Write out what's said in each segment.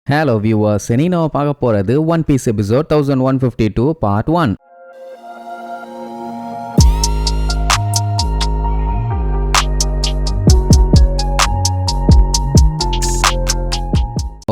Hello viewers, இனி நம்ம பார்க்க போறது One Piece episode 1152 part 1.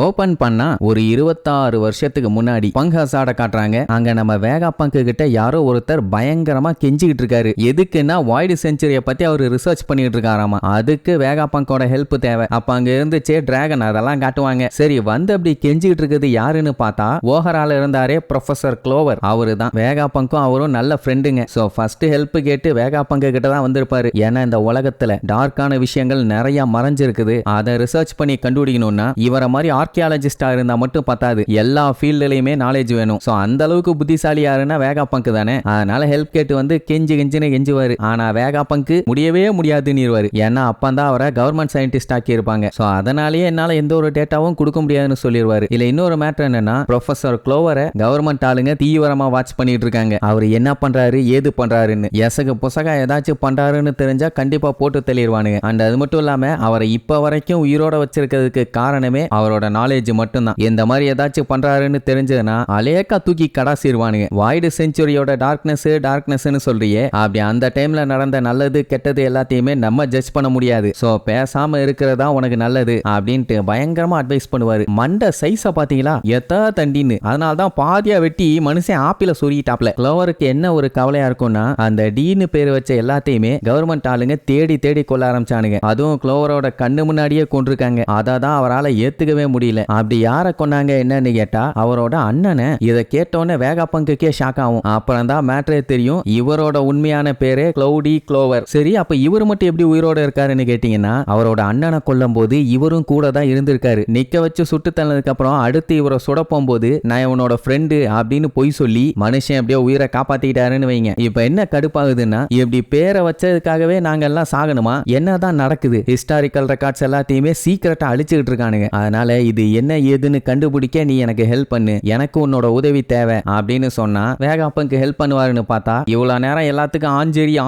Open பண்ணா ஒரு 26 வருஷத்துக்கு முன்னாடி பங்க் ஹசாட காட்டுறாங்க. அங்க நம்ம வேகா பங்க் கிட்ட யாரோ ஒருத்தர் பயங்கரமா கெஞ்சிக்கிட்டு இருக்காரு. எதுக்குன்னா வாய்டு செஞ்சுரியை பத்தி அவரு ரிசர்ச் பண்ணிட்டு இருக்காராமா. அதுக்கு வேகா பங்கோட ஹெல்ப் தேவை. அப்ப அங்க இருந்துச்சே டிராகன் அதெல்லாம் காட்டுவாங்க. சரி வந்து அப்படி கெஞ்சிக்கிட்டு இருக்குது யாருன்னு பார்த்தா ஓஹரால இருந்தாரே ப்ரொஃபசர் க்ளோவர், அவரு தான். வேகா பங்கும் அவரும் நல்ல ஃப்ரெண்டுங்க. சோ ஃபர்ஸ்ட் ஹெல்ப் கேட்டு வேகா பங்க் கிட்ட தான் வந்திருப்பாரு. ஏன்னா இந்த உலகத்துல டார்க்கான விஷயங்கள் நிறைய மறைஞ்சிருக்குது. அதை ரிசர்ச் பண்ணி கண்டுபிடிக்கணும்னா இவரை மாதிரி ஆர்கியாலஜிஸ்டா இருந்தா மட்டும் பத்தாது, எல்லா ஃபீல்ட்லயுமே நாலேஜ் வேணும். சோ அந்த அளவுக்கு புத்திசாலி யாருன்னா வேகா பங்க் தானே. அதனால ஹெல்ப் கேட்டு வந்து கெஞ்சின்னு கெஞ்சுவாரு. ஆனா வேகா பங்க் முடியவே முடியாதுன்னு இருவாரு. ஏன்னா அப்பந்தான் அவரை கவர்மெண்ட் சயின்டிஸ்ட் ஆக்கி இருப்பாங்க. சோ அதனாலேயே என்னால எந்த ஒரு டேட்டாவும் கொடுக்க முடியாதுன்னு சொல்லிடுவாரு. இல்ல இன்னொரு மேட்டர் என்னன்னா ப்ரொஃபசர் க்ளோவரை கவர்மெண்ட் ஆளுங்க தீவிரமா வாட்ச் பண்ணிட்டு இருக்காங்க. அவர் என்ன பண்றாரு ஏது பண்றாருன்னு. எசகு புசகா ஏதாச்சும் பண்றாருன்னு தெரிஞ்சா கண்டிப்பா போட்டு தெளிவானுங்க. அண்ட் அது மட்டும் இல்லாம அவரை இப்ப வரைக்கும் உயிரோட வச்சிருக்கிறதுக்கு காரணமே அவரோட நாலேஜ் மட்டும்தான். இந்த மாதிரி ஏதாச்சும் பண்றாருன்னு தெரிஞ்சதுன்னா அலேக்கா தூக்கி கடாசிடுவானுங்க. வாய்டு செஞ்சுரியோட டார்க்னஸ்னு சொல்றியே, அப்படி அந்த டைம்ல நடந்த நல்லது கெட்டது எல்லாத்தையுமே நம்ம ஜட்ஜ் பண்ண முடியாது. சோ பேசாம இருக்கிறதா உனக்கு நல்லது அப்படின்ட்டு பயங்கரமா அட்வைஸ் பண்ணுவாரு. மண்ட சைஸ பாத்தீங்களா எத்தா தண்டின்னு. அதனால தான் பாதியா வெட்டி மனுஷன் ஆப்பிள சொருகிட்டாப்ல. க்ளோவருக்கு என்ன ஒரு கவலையா இருக்கும்னா அந்த டீன்னு பேர் வச்ச எல்லாத்தையுமே கவர்மெண்ட் ஆளுங்க தேடி தேடி கொள்ள ஆரம்பிச்சானுங்க. அதுவும் க்ளோவரோட கண்ணு முன்னாடியே கொண்டிருக்காங்க. அதான் அவரால் ஏத்துக்கவே முடியல. அப்படி யார கொண்டாங்க என்னன்னு கேட்டா அவரோட அண்ணனை. இதை கேட்டோன்னே வேகா பங்குக்கே ஷாக் ஆகும். அப்புறம் தான் மேட்டரே தெரியும். இவரோட உண்மையான பேரே கிளவுடி க்ளோவர். சரி அப்ப இவர் மட்டும் எப்படி உயிரோட இருக்காருன்னு கேட்டீங்கன்னா அவரோட அண்ணனை கொல்லும் போது இவரும் கூட தான் இருந்திருக்காரு. நிக்க வச்சு சுட்டு தள்ளதுக்கு அப்புறம் அடுத்து இவரை சுட போகும்போது நான் இவனோட ஃப்ரெண்டு அப்படின்னு பொய் சொல்லி மனுஷன் அப்படியே உயிரை காப்பாத்திட்டாருன்னு வைங்க. இப்ப என்ன கடுப்பாகுதுன்னா இப்படி பேரை வச்சதுக்காகவே நாங்க எல்லாம் சாகணுமா? என்னதான் நடக்குது? ஹிஸ்டாரிக்கல் ரெக்கார்ட்ஸ் எல்லாத்தையுமே சீக்கிரட்டா அழிச்சுக்கிட்டு இருக்கானுங்க. அதனால இது என்ன ஏதுன்னு கண்டுபிடிக்க நீ எனக்கு ஹெல்ப் பண்ணு, எனக்கு உன்னோட உதவி தேவை அப்படின்னு சொன்னா வேகாப்பனுக்கு ஹெல்ப் பண்ணுவாருன்னு பார்த்தா இவ்வளவு நேரம் எல்லாத்துக்கும்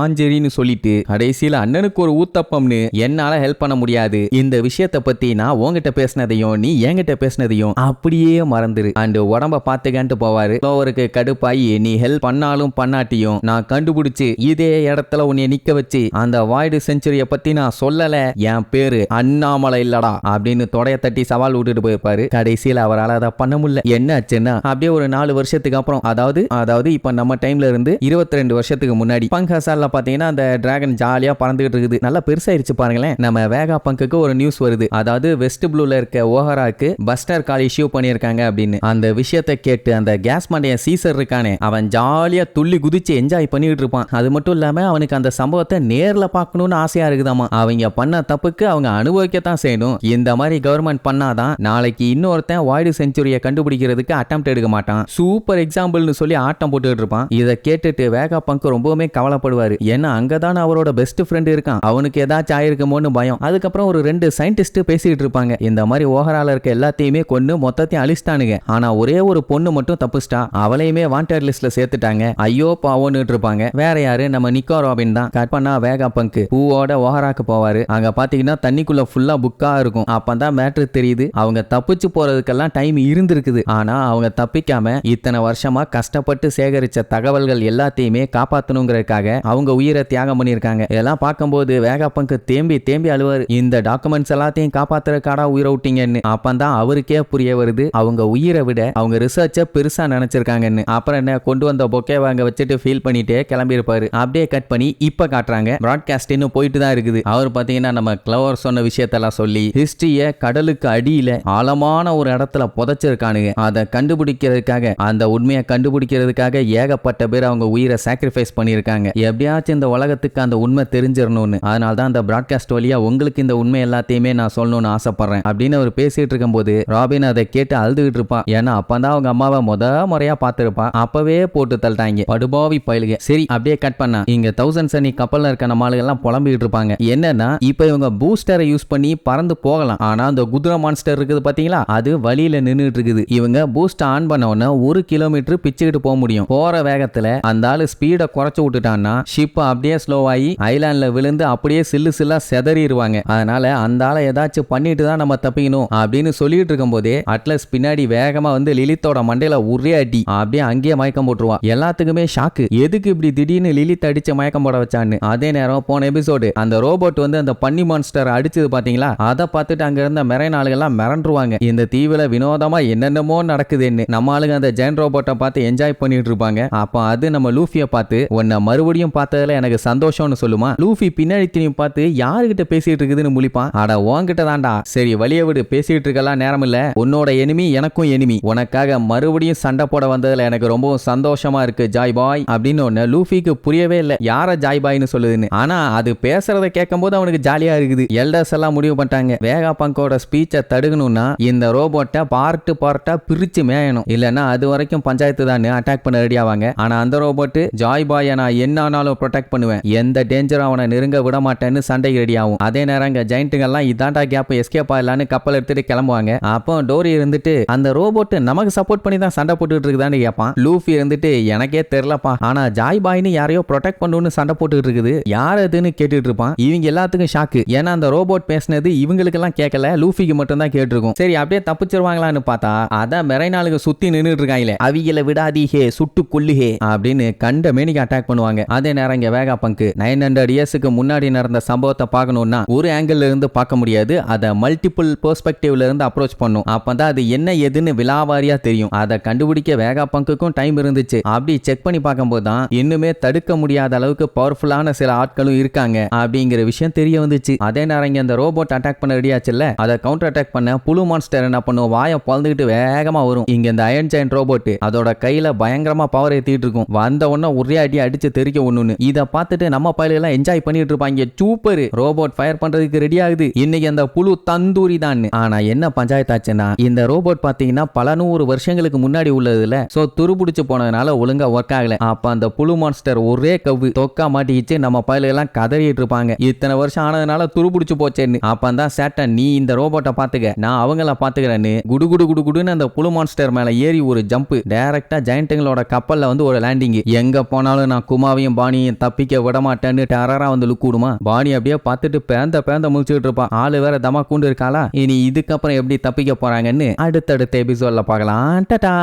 ஆஞ்சேரின்னு சொல்லிட்டு கடைசியில அண்ணனுக்கு ஒரு ஊத்தப்பம்னு என்னால ஹெல்ப் பண்ண முடியாது. இந்த விஷயத்தை பத்தி நான் உங்ககிட்ட பேசினதையும் நீ என்கிட்ட பேசினதையும் அப்படியே மறந்துரு அண்ட் உடம்ப பாத்துக்கன்ட்டு போவாரு. க்ளோவருக்கு கடுப்பாயி நீ ஹெல்ப் பண்ணாலும் பண்ணாட்டியும் நான் கண்டுபிடிச்சு இதே இடத்துல உன்னை நிக்க வச்சு அந்த வாய்டு செஞ்சுரிய பத்தி நான் சொல்லல, என் பேரு அண்ணாமலை இல்லடா அப்படின்னு தொடைய தட்டி சவால் விட்டுட்டு போயிருப்பாரு. கடைசியில் அவரால் அதை பண்ண முடியல. என்ன ஆச்சுன்னா அப்படியே ஒரு 4 வருஷத்துக்கு அப்புறம் அதாவது இப்ப நம்ம டைம்ல இருந்து 22 வருஷத்துக்கு முன்னாடி பங்க் ஹசால்ல பாத்தீங்கன்னா அந்த டிராகன் ஜாலியா பறந்துகிட்டு இருக்குது. நல்லா பெருசாயிருச்சு பாருங்களேன். நம்ம வேகா பங்குக்கு ஒரு நியூஸ் வருது. அதாவது வெஸ்ட் ப்ளூல இருக்க ஓஹராக்கு பஸ்டர் கால் இஷ்யூ பண்ணிருக்காங்க அப்படின்னு. அந்த விஷயத்தை கேட்டு அந்த கேஸ் மண்டைய சீசர் இருக்கானே அவன் ஜாலியா துள்ளி குதிச்சு என்ஜாய் பண்ணிட்டு இருப்பான். அது மட்டும் இல்லாம அவனுக்கு அந்த சம்பவத்தை நேர்ல பார்க்கணும்னு ஆசையா இருக்குதாமா. அவங்க பண்ண தப்புக்கு அவங்க அனுபவிக்கத்தான் செய்யணும். இந்த மாதிரி கவர்மெண்ட் பண்ணாதான் நாளைக்கு இன்னொருத்தன் வாய்டு செஞ்சுரியை கண்டுபிடிக்கிறதுக்கு அட்டெம்ப்ட் எடுக்க மாட்டான். சூப்பர் எக்ஸாம்பிள்னு சொல்லி ஆட்டம் போட்டுட்டு இருப்பான். இதை கேட்டுட்டு வேகா பங்க் ரொம்பவுமே கவலைப்படுவாரு. ஏன்னா அங்கதான் அவரோட பெஸ்ட் ஃப்ரெண்ட் இருக்கான். அவனுக்கு ஏதாச்சும் ஆயிருக்குமோன்னு பயம். அதுக்கப்புறம் ஒரு 2 சயின்டிஸ்ட் பேசிட்டு இருப்பாங்க. இந்த மாதிரி ஓஹரால இருக்க எல்லாத்தையுமே கொண்டு மொத்தத்தையும் அழிச்சிட்டானுங்க. ஆனா ஒரே ஒரு பொண்ணு மட்டும் தப்புச்சிட்டா. அவளையுமே வாண்டட் லிஸ்ட்ல சேர்த்துட்டாங்க. ஐயோ பாவோன்னு இருப்பாங்க. வேற யாரு? நம்ம நிக்கோ ராபின் தான். கட் பண்ணா வேகா பங்க் பூவோட ஓஹராக்கு போவாரு. அங்க பாத்தீங்கன்னா தண்ணிக்குள்ள ஃபுல்லா புக்கா இருக்கும். அப்பதான் மேட்ரு தெரியுது அவங்க தப்பிச்சு போறதுக்கெல்லாம் டைம் இருந்திருக்குது. ஆனா அவங்க தப்பிக்காம இத்தனை வருஷமா கஷ்டப்பட்டு சேகரிச்ச தகவல்கள் எல்லாத்தையுமே காப்பாத்தணுங்கிறதுக்காக அவங்க உயிரை தியாகம் பண்ணிருக்காங்க. இதெல்லாம் பார்க்கும்போது வேகா பங்க் தேம்பி அழுவாரு. இந்த டாக்குமெண்ட்ஸ் எல்லாத்தையும் காப்பாத்துறதுக்காடா உயிரை விட்டீங்கன்னு. அப்பதான் அவருக்கே புரிய வருது அவங்க உயிரை விட அவங்க ரிசர்ச்ச பெருசா நினைச்சிருக்காங்கன்னு. அப்புறம் என்ன கொண்டு வந்த பொக்கே வாங்க வச்சுட்டு ஃபீல் பண்ணிட்டே கிளம்பி இருப்பாரு. அப்படியே கட் பண்ணி இப்ப காட்டுறாங்க பிராட்காஸ்ட் இன்னும் போயிட்டு தான் இருக்குது. அவர் பாத்தீங்கன்னா நம்ம க்ளோவர் சொன்ன விஷயத்தெல்லாம் சொல்லி ஹிஸ்டரிய கடலுக்கு அடியில ஆழமான ஒரு இடத்துல புதைச்சிருக்கானுங்க. அதை கண்டுபிடிக்கிறதுக்காக அந்த உண்மையை கண்டுபிடிக்கிறதுக்காக ஏகப்பட்ட பேர் அவங்க உயிரை சாக்ரிஃபைஸ் பண்ணியிருக்காங்க. எப்படியாச்சும் இந்த உலகத்துக்கு அந்த உண்மை தெரிஞ்சிடணும்னு. அதனால தான் அந்த பிராட்காஸ்ட் வழியா உங்களுக்கு இந்த உண்மை எல்லாத்தையுமே நான் சொல்லணும்னு ஆசைப்படுறேன் அப்படின்னு அவர் பேசிட்டு இருக்கும்போது ராபின் அதை கேட்டு அழுதுகிட்டு இருப்பான். ஏன்னா அப்பதான் அவங்க அம்மாவை முறையா பார்த்திருப்பா. அப்பவே போட்டு தள்ளிட்டாங்க படுபாவி பயிலுக. சரி அப்படியே கட் பண்ணா இங்க 1000 சனி கப்பல்ல இருக்க நம்ம ஆளுகள்லாம் புலம்பிக்கிட்டு இருப்பாங்க. என்னன்னா இப்ப இவங்க பூஸ்டரை யூஸ் பண்ணி பறந்து போகலாம். ஆனா அந்த குதிரை மான்ஸ்டர் இருக்குது பாத்தீங்களா, அது வழியில நின்னுட்டு இருக்குது. இவங்க பூஸ்ட் ஆன் பண்ண உடனே 1 கிலோமீட்டர் பிச்சுக்கிட்டு போக முடியும். போற வேகத்துல அந்த ஆளு ஸ்பீட குறைச்சு விட்டுட்டான்னா ஷிப் அப்படியே ஸ்லோவாகி ஐலாண்ட்ல விழுந்து அப்படியே சில்லா செதறிடுவாங்க. அதனால அந்த ஆளை ஏதாச்சும் பண்ணிட்டு தான் நம்ம தப்பிக்கணும் அப்படின்னு சொல்லிட்டு இருக்கும் போதே அட்லஸ் பின்னாடி வேகமா வந்து லிலித்தோட மண்டையில ஒரே அடி அப்படியே அங்கேயே மயக்கம் போட்டுருவா. எல்லாத்துக்குமே ஷாக்கு, எதுக்கு இப்படி திடீர்னு லிலித் அடிச்ச மயக்கம் போட வச்சான்னு. அதே நேரம் போன எபிசோடு அந்த ரோபோட் வந்து அந்த பன்னி மான்ஸ்டர் அடிச்சது பாத்தீங்களா, அதை பார்த்துட்டு அங்க இருந்த மெரைன் ஆளுகள்லாம் மிரண்டுருவாங்க. இந்த தீவுல வினோதமா என்னென்னமோ நடக்குதுன்னு நம்ம ஆளுங்க அந்த ஜெயின் ரோபோட்டை பார்த்து என்ஜாய் பண்ணிட்டு இருப்பாங்க. அப்ப அது நம்ம லூஃபியை பார்த்து உன்னை மறுபடியும் பார்த்ததுல எனக்கு சந்தோஷம்னு சொல்லுமா. லூஃபி பின்னாடி திரும்பி பார்த்து யாருகிட்ட பேசிட்டு இருக்குதுன்னு முழிப்பான். அட உன்கிட்ட தான்டா. சரி வழியை விடு, பேசிட்டு இருக்கலாம் நேரம் இல்ல. உன்னோட எனிமி எனக்கும் எனிமி, உனக்காக மறுபடியும் சண்டை போட வந்ததுல எனக்கு ரொம்பவும் சந்தோஷமா இருக்கு ஜாய் பாய் அப்படின்னு ஒன்னு லூஃபிக்கு புரியவே இல்லை யார ஜாய் பாய்னு சொல்லுதுன்னு. ஆனா அது பேசுறத கேட்கும் போது அவனுக்கு ஜாலியா இருக்குது. எல்டர்ஸ் எல்லாம் முடிவு பண்ணிட்டாங்க, வேகா பங்கோட ஸ்பீச்சை தடுக்கணும்னா இந்த ரோபோட்டை பார்ட்டா பிரிச்சு மேயணும், இல்லன்னா அது வரைக்கும் பஞ்சாயத்து தான் அட்டாக் பண்ண ரெடி ஆவாங்க. ஆனா அந்த ரோபோட் ஜாய் பாய் நான் என்ன ஆனாலும் ப்ரொடெக்ட் பண்ணுவேன், எந்த டேஞ்சரும் அவனை நெருங்க விட மாட்டேன்னு சண்டைக்கு ரெடி ஆகும். அதே நேரம் இங்க ஜெயிண்ட்டுங்கெல்லாம் இதாண்டா கேப் எஸ்கேப் ஆகலான்னு கப்பல் எடுத்துட்டு கிளம்புவாங்க. அப்போ டோரி இருந்துட்டு அந்த ரோபோட் நமக்கு சப்போர்ட் பண்ணி தான் சண்டை போட்டுட்டு இருக்குதான்னு கேட்பான். லூஃபி இருந்துட்டு எனக்கே தெரியலப்பா, ஆனா ஜாய் பாய்னு யாரையோ ப்ரொடெக்ட் பண்ணுன்னு சண்டை போட்டுட்டு இருக்குது, யார் அதுன்னு கேட்டுட்டு இருப்பான். இவங்க எல்லாத்துக்கும் ஷாக்கு, ஏன்னா அந்த ரோபோட் பேசினது இவங்களுக்கு எல்லாம் கேட்கல, லூஃபிக்கு மட்டும் தான் கேட்டிருக்கும். சரி அப்படியே தப்பிச்சிருவாங்களான்னு பார்த்தா அதான் மெரைனாளுக்கு சுத்தி நின்றுட்டு இருக்காங்களே, அவிகளை விடாதீஹே சுட்டு கொல்லுஹே அப்படின்னு கண்ட மேனிக்கு அட்டாக் பண்ணுவாங்க. அதே நேரம் இங்க வேகா பங்கு 900 இயர்ஸ்க்கு முன்னாடி நடந்த சம்பவத்தை பார்க்கணும்னா ஒரு ஆங்கிள் இருந்து பார்க்க முடியாது, அதை மல்டிபிள் பெர்ஸ்பெக்டிவ்ல இருந்து அப்ரோச் பண்ணும். அப்பதான் அது என்ன எதுன்னு விலாவாரியா தெரியும். அதை கண்டுபிடிக்க வேகா பங்குக்கும் டைம் இருந்துச்சு. அப்படி செக் பண்ணி பார்க்கும்போது தான் இன்னுமே தடுக்க முடியாத அளவுக்கு பவர்ஃபுல்லான சில ஆட்களும் இருக்காங்க அப்படிங்கிற விஷயம் தெரிய வந்துச்சு. அதே நேரம் இங்க அந்த ரோபோட் அட்டாக் பண்ண ரெடியாச்சுல்ல, அதை கவுண்டர் அட்டாக் பண்ண புழு மான்ஸ்டர் என்ன பண்ணும், வாயை பொழந்துக்கிட்டு வேகமா வரும். இங்க இந்த அயன் ஜெயன்ட் ரோபோட் அதோட கையில பயங்கரமா பவர் ஏத்திட்டு இருக்கும். வந்த உடனே ஒரே அடி அடிச்சு தெரிக்க ஒண்ணுன்னு. இதை பார்த்துட்டு நம்ம பயில எல்லாம் என்ஜாய் பண்ணிட்டு இருப்பாங்க. சூப்பர், ரோபோட் ஃபயர் பண்றதுக்கு ரெடி ஆகுது, இன்னைக்கு அந்த புழு தந்தூரி தான். ஆனா என்ன பஞ்சாயத்தாச்சுன்னா இந்த ரோபோட் பாத்தீங்கன்னா பல 100 வருஷங்களுக்கு முன்னாடி உள்ளதுல சோ துருபிடிச்சு போனதுனால ஒழுங்கா ஒர்க் ஆகல. அப்ப அந்த புழு மான்ஸ்டர் ஒரே கவ்வு தொக்கா மாட்டிக்கிச்சு. நம்ம பயில எல்லாம் கதறிட்டு இருப்பாங்க, இத்தனை வருஷம் ஆனதுனால துருபிடிச்சு போச்சேன்னு. அப்பந்தான் சேட்டன் நீ இந்த ரோபோட்டை பாத்துக்க, நான் அவங்கள பாத்துக்கிறேன்னு குடு குடு குடு குடுன்னு அந்த புழு மான்ஸ்டர் மேல ஏறி ஒரு ஜம்ப் டைரக்டா ஜெயண்ட்டுங்களோட கப்பல்ல வந்து ஒரு லேண்டிங். எங்க போனாலும் நான் குமாவையும் பாணியும் தப்பிக்க விட மாட்டேன்னு டெரரா வந்து லுக் விடுமா. பாணி அப்படியே பார்த்துட்டு பேந்த முடிச்சுட்டு இருப்பான். ஆளு வேற தமா கூண்டு இருக்காளா. இனி இதுக்கப்புறம் எப்படி தப்பிக்க போறாங்கன்னு அடுத்தடுத்த எபிசோட்ல பார்க்கலாம். டாடா.